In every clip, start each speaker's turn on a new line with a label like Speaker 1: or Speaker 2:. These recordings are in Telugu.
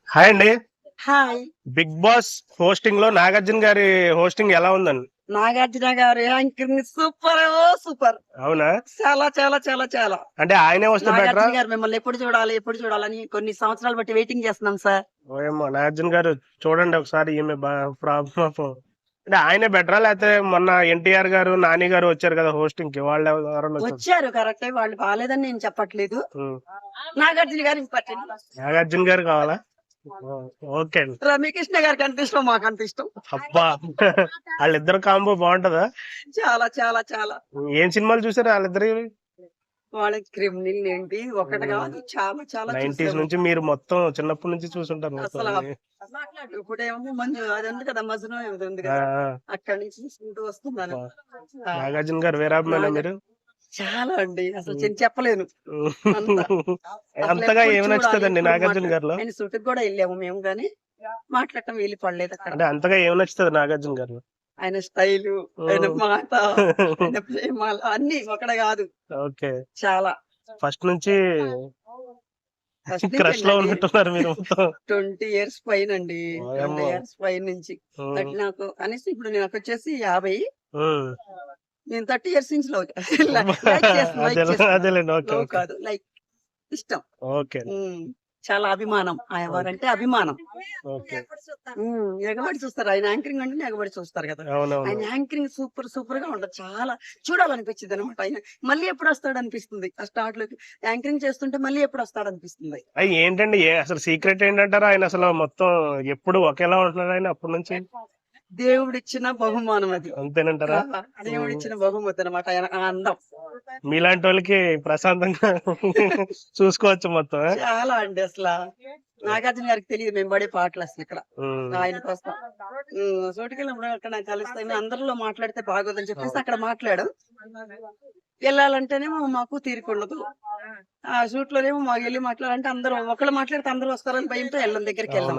Speaker 1: హాయ్ అండి.
Speaker 2: హాయ్.
Speaker 1: బిగ్ బాస్ హోస్టింగ్ లో నాగార్జున గారి హోస్టింగ్ ఎలా ఉందండి?
Speaker 2: నాగార్జున గారి యాంకరింగ్ సూపర్ సూపర్.
Speaker 1: అవునా?
Speaker 2: చాలా చాలా చాలా చాలా.
Speaker 1: అంటే ఆయనే వస్తే బెటరా?
Speaker 2: నాగార్జున గారు మిమ్మల్ని ఎప్పుడు చూడాలని కొన్ని సంవత్సరాలు బట్టి వెయిటింగ్ చేస్తున్నాం సార్.
Speaker 1: ఓయమ్మో! నాగార్జున గారు చూడండి ఒకసారి ఈమె ప్రాబ్లం ఆఫ్ అంటే ఆయనే బెటరా లేకపోతే మొన్న ఎన్టీఆర్ గారు, నాని గారు వచ్చారు కదా హోస్టింగ్ కి వాళ్ళు ఎవరన్నా
Speaker 2: వచ్చారు కరెక్టే, వాళ్ళు బాగాలేదని నేను చెప్పట్లేదు. నాగార్జున గారు ఇంపార్టెంట్.
Speaker 1: నాగార్జున గారు కావాలా? ఓకే అండి.
Speaker 2: రమ్యకృష్ణ గారికి అంత ఇష్టం, మాకు అంత ఇష్టం.
Speaker 1: అబ్బా! వాళ్ళిద్దరు కాంబో బాగుంటదా?
Speaker 2: చాలా చాలా చాలా.
Speaker 1: ఏం సినిమాలు చూసారు వాళ్ళిద్దరు?
Speaker 2: వాళ్ళకి క్రిమినల్ ఏంటి ఒకటి కాదు, చాలా చాలా
Speaker 1: 90s నుంచి మీరు మొత్తం చిన్నప్పటి నుంచి చూసుంటారు మొత్తం
Speaker 2: అసలు
Speaker 1: అన్ని.
Speaker 2: ఇప్పుడేమో మంజు అది ఉంది కదా, మజ్ను ఏదో ఉంది కదా, అక్కడి నుంచి చూసుకుంటూ వస్తున్నాను.
Speaker 1: నాగార్జున గారు వేరే అభిమాన మీరు?
Speaker 2: చాలా అండి, అసలు చెప్పలేను.
Speaker 1: అంతగా ఏమి నచ్చుతుందండి నాగార్జున గారిలో?
Speaker 2: ఆయన సుట్టుకు కూడా వెళ్ళాము మేము, గానీ మాట్లాడటం వీలు పడలేదు అక్కడ.
Speaker 1: అంటే అంతగా ఏమి నచ్చుతుంది నాగార్జున గారిలో?
Speaker 2: ఆయన స్టైలు, ఆయన మాట, ఆయన ప్రేమ అన్ని ఒకటి కాదు.
Speaker 1: ఓకే.
Speaker 2: చాలా
Speaker 1: ఫస్ట్ నుంచి క్రష్ లో ఉన్నట్టున్నారు మీరు మొత్తం.
Speaker 2: 20 years పైన అండి, 20 years పైన నుంచి. నాకు కనీసం ఇప్పుడు నాకు వచ్చేసి 50, నేను 30 years నుంచి కాదు, లైక్ ఇష్టం.
Speaker 1: ఓకే.
Speaker 2: చాలా అభిమానం, ఆయవారంటే అభిమానం. ఎగబడి చూస్తారు, ఆయన యాంకరింగ్ అంటే ఎగబడి చూస్తారు కదా. ఆయన యాంకరింగ్ సూపర్ సూపర్ గా ఉంటది, చాలా చూడాలనిపించింది అనమాట. ఆయన మళ్ళీ ఎప్పుడు వస్తాడు అనిపిస్తుంది, ఆ స్టార్ట్ లోకి యాంకరింగ్ చేస్తుంటే మళ్ళీ ఎప్పుడు వస్తాడు అనిపిస్తుంది.
Speaker 1: ఏంటండి అసలు సీక్రెట్ ఏంటంటారా? ఆయన అసలు మొత్తం ఎప్పుడు ఒకేలా ఉంటున్నాడు ఆయన అప్పటి నుంచి?
Speaker 2: దేవుడిచ్చిన బహుమానం అది,
Speaker 1: అంతేనంటారా?
Speaker 2: దేవుడిచ్చిన బహుమతి అనమాట ఆయన అందం.
Speaker 1: మీలాంటి వాళ్ళకి ప్రశాంతంగా చూసుకోవచ్చు మొత్తం.
Speaker 2: చాలా అండి, అసలు నాగార్జున గారికి తెలియదు మేము పడే పాటలు అసలు ఇక్కడ ఆయన కోసం. చోటుకెళ్ళినప్పుడు అక్కడ కలుస్తాయి, అందరిలో మాట్లాడితే బాగోదని చెప్పేసి అక్కడ మాట్లాడాం. వెళ్ళాలంటేనేమో మాకు తీరికుండదు, ఆ షూట్ లోనేమో మాకు వెళ్ళి మాట్లాడాలంటే అందరూ ఒకళ్ళు మాట్లాడితే అందరూ వస్తారని భయంతో వెళ్ళం, దగ్గరికి వెళ్ళాం.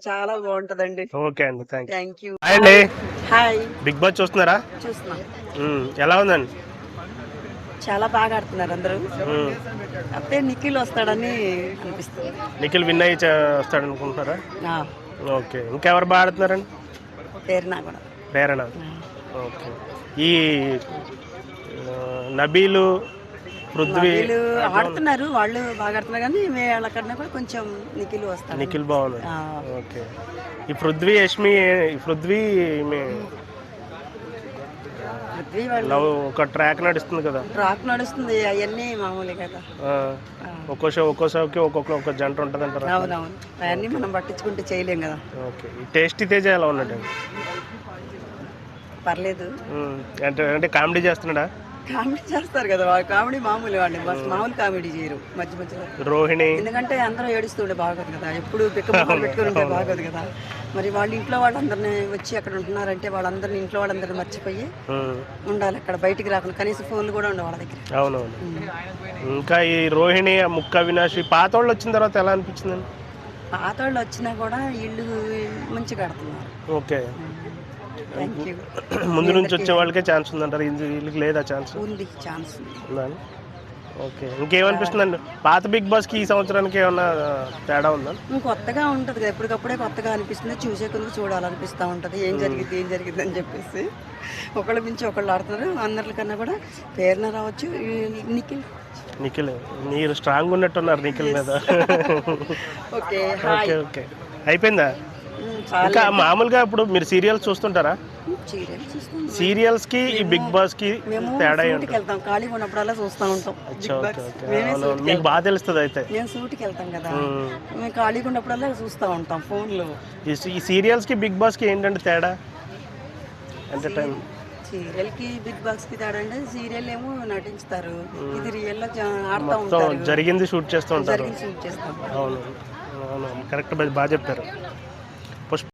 Speaker 2: చాలా బాగుంటదండి.
Speaker 1: ఓకే అండి,
Speaker 2: thank you.
Speaker 1: Hi. Bigg Boss చూస్తున్నారా?
Speaker 2: చూస్తున్నాం.
Speaker 1: ఎలా ఉందండి?
Speaker 2: చాలా బాగా ఆడుతున్నారు అందరూ. అయితే నిఖిల్ వస్తాడని అనిపిస్తుంది.
Speaker 1: నిఖిల్ విన్ అయ్యి వస్తాడు అనుకుంటున్నారా? ఓకే. ఇంకెవరు బాగా ఆడుతున్నారండి? ప్రేరణ. ఓకే. ఈ నబీలు, పృథ్వీ
Speaker 2: ఆడుతున్నారు, వాళ్ళు బాగా ఆడుతున్నారు, కానీ వాళ్ళకన్నా కూడా కొంచెం నిఖిల్ వస్తాడు.
Speaker 1: నిఖిల్ బాగున్నాడు. ఓకే. ఈ పృథ్వీ, యష్మి, పృథ్వీ లవ్ ఒక ట్రాక్ నడుస్తుంది కదా,
Speaker 2: నడుస్తుంది, అవన్నీ మామూలే కదా.
Speaker 1: ఒక్కో షోకి ఒక్కొక్క జంట ఉంటది అంటారా?
Speaker 2: అవునవును, అవన్నీ మనం పట్టించుకుంటే చేయలేం కదా.
Speaker 1: ఓకే. ఈ టేస్టీ తేజ ఎలా ఉన్నట్టు?
Speaker 2: పర్లేదు.
Speaker 1: అంటే కామెడీ చేస్తున్నాడా?
Speaker 2: కామెడీ చేస్తారు కదా, కామెడీ మామూలు, వాళ్ళు మామూలు కామెడీ చేయరు మధ్య మధ్యలో.
Speaker 1: రోహిణి ఎందుకంటే
Speaker 2: అందరూ ఏడుస్తుండే బాగోదు కదా, ఎప్పుడు పెట్టుకుని ఉంటే బాగోదు కదా. మరి వాళ్ళ ఇంట్లో వాళ్ళందరినీ వచ్చి అక్కడ ఉంటున్నారంటే వాళ్ళందరినీ ఇంట్లో వాళ్ళందరినీ మర్చిపోయి ఉండాలి అక్కడ, బయటికి రాకుండా కనీసం ఫోన్లు కూడా ఉండవు వాళ్ళ దగ్గర.
Speaker 1: అవునవును. ఇంకా ఈ రోహిణి, ముక్క అవినాష్ పాత వాళ్ళు వచ్చిన తర్వాత ఎలా అనిపించింది?
Speaker 2: పాత వాళ్ళు వచ్చినా కూడా ఇల్లు మంచిగా కడుతున్నారు.
Speaker 1: ఓకే. ముందు నుంచి వచ్చే వాళ్ళకే ఛాన్స్ ఉందంటారు, వీళ్ళకి లేదా ఛాన్స్?
Speaker 2: ఉంది, ఛాన్స్
Speaker 1: ఉందా? ఓకే. ఇంకేమనిపిస్తుందండి పాత బిగ్ బాస్ కి ఈ సంవత్సరానికి ఏమన్నా తేడా ఉందా?
Speaker 2: కొత్తగా ఉంటది కదా, ఎప్పటికప్పుడే కొత్తగా అనిపిస్తుంది, చూసే కొద్దిగా చూడాలనిపిస్తూ ఉంటది. ఏం జరిగింది అని చెప్పేసి ఒకళ్ళ మించి ఒకళ్ళు ఆడుతున్నారు. అందరికన్నా కూడా ప్రేరణ రావచ్చు, నిఖిల్
Speaker 1: మీరు స్ట్రాంగ్ ఉన్నట్టున్నారు నిఖిల్ మీద.
Speaker 2: ఓకే.
Speaker 1: ఓకే. అయిపోయిందా? ఇంకా మామూలుగా ఇప్పుడు మీరు సీరియల్స్ చూస్తుంటారా? సీరియల్స్ కి ఈ బిగ్ బాస్ కి తేడా
Speaker 2: వెళ్తాం, ఖాళీగా ఉన్నప్పుడల్లా చూస్తూ ఉంటాం.
Speaker 1: మీకు బాగా తెలుస్తుంది అయితే.
Speaker 2: మేము షూట్కి వెళ్తాం కదా, మేము ఖాళీగా ఉన్నప్పుడల్లా చూస్తూ ఉంటాం ఫోన్లో.
Speaker 1: ఈ సీరియల్స్ కి బిగ్ బాస్ కి ఏంటంటే తేడా? ఎంటర్టైన్
Speaker 2: సీరియల్ కి బిగ్ బాస్ కి తేడా అంటే, సీరియల్ ఏమో నటించుతారు, ఇది రియల్ లో ఆడుతూ ఉంటారు,
Speaker 1: జరిగింది షూట్ చేస్తూ ఉంటారు.
Speaker 2: షూట్ చేస్తాం.
Speaker 1: అవును, కరెక్ట్, బాగా చెప్పారు.